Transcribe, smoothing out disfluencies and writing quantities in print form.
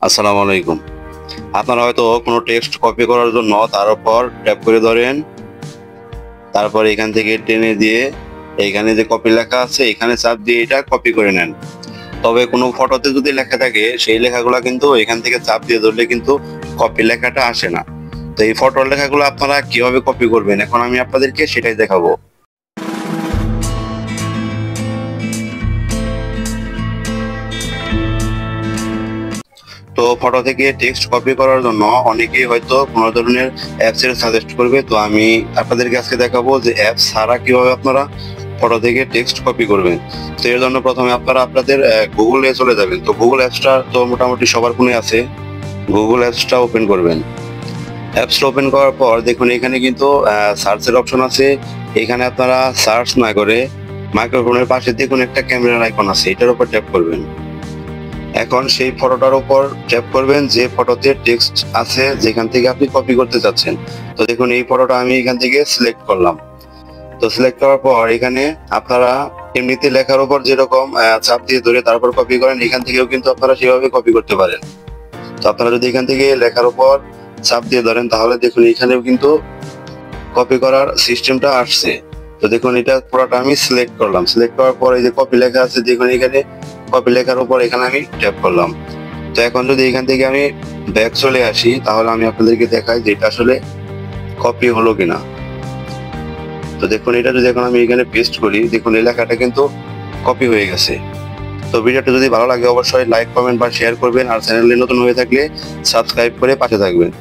আসসালামু আলাইকুম। আপনারা হয়তো কোনো টেক্সট কপি করার জন্য তার উপর ট্যাপ করে ধরেন, তারপর এখান থেকে টেনে দিয়ে এইখানে যে কপি লেখা আছে এখানে চাপ দিয়ে এটা কপি করে নেন। তবে কোনো ফটোতে যদি লেখা থাকে সেই লেখাগুলো কিন্তু এখান থেকে চাপ দিয়ে ধরলে কিন্তু কপি লেখাটা আসে না। তো এই ফটোর লেখাগুলো আপনারা কিভাবে কপি করবেন এখন আমি আপনাদেরকে সেটাই দেখাবো। তো ফটো থেকে টেক্সট কপি করার জন্য অনেকেই হয়তো কোনো ধরনের অ্যাপস এর সাজেস্ট করবে, তো আমি আপনাদেরকে আজকে দেখাবো যে অ্যাপ ছাড়া কিভাবে আপনারা ফটো থেকে টেক্সট কপি করবেন। তো এর জন্য প্রথমে আপনারা আপনাদের গুগলে চলে যাবেন। তো গুগল অ্যাপসটা তো মোটামুটি সবার ফোনে আছে। গুগল অ্যাপসটা ওপেন করবেন। অ্যাপসটা ওপেন করার পর দেখুন এখানে কিন্তু সার্চের অপশন আছে। এখানে আপনারা সার্চ না করে মাইক্রোফোনের পাশে দেখুন একটা ক্যামেরার আইকন আছে, এটার উপর ট্যাপ করবেন। এখন সেই ফটোটার উপর ট্যাপ করবেন যে ফটোতে টেক্সট আছে যেখান থেকে আপনি কপি করতে চাচ্ছেন। তো দেখুন এই ফটোটা আমি এখান থেকে সিলেক্ট করলাম। তো সিলেক্ট করার পর এখানে আপনারা এমনিতে লেখার উপর যেরকম চাপ দিয়ে ধরে তারপর কপি করেন, এখান থেকেও কিন্তু আপনারা সেভাবে কপি করতে পারেন। তো আপনারা যদি এখান থেকে লেখার উপর চাপ দিয়ে ধরেন তাহলে দেখুন এখানেও কিন্তু কপি করার সিস্টেমটা আসছে। তো দেখুন এটা পুরোটা আমি সিলেক্ট করলাম। সিলেক্ট করার পর এই যে কপি লেখা আছে দেখুন এখানে কপি লেখার উপর এখানে আমি ট্যাপ করলাম। তো এখন যদি এখান থেকে আমি ব্যাক চলে আসি তাহলে আমি আপনাদেরকে দেখাই যে এটা আসলে কপি হলো কিনা। তো দেখুন এটা যদি এখন আমি এখানে পেস্ট করি দেখুন এই লেখাটা কিন্তু কপি হয়ে গেছে। তো ভিডিওটা যদি ভালো লাগে অবশ্যই লাইক কমেন্ট বা শেয়ার করবেন, আর চ্যানেলে নতুন হয়ে থাকলে সাবস্ক্রাইব করে পাশে থাকবেন।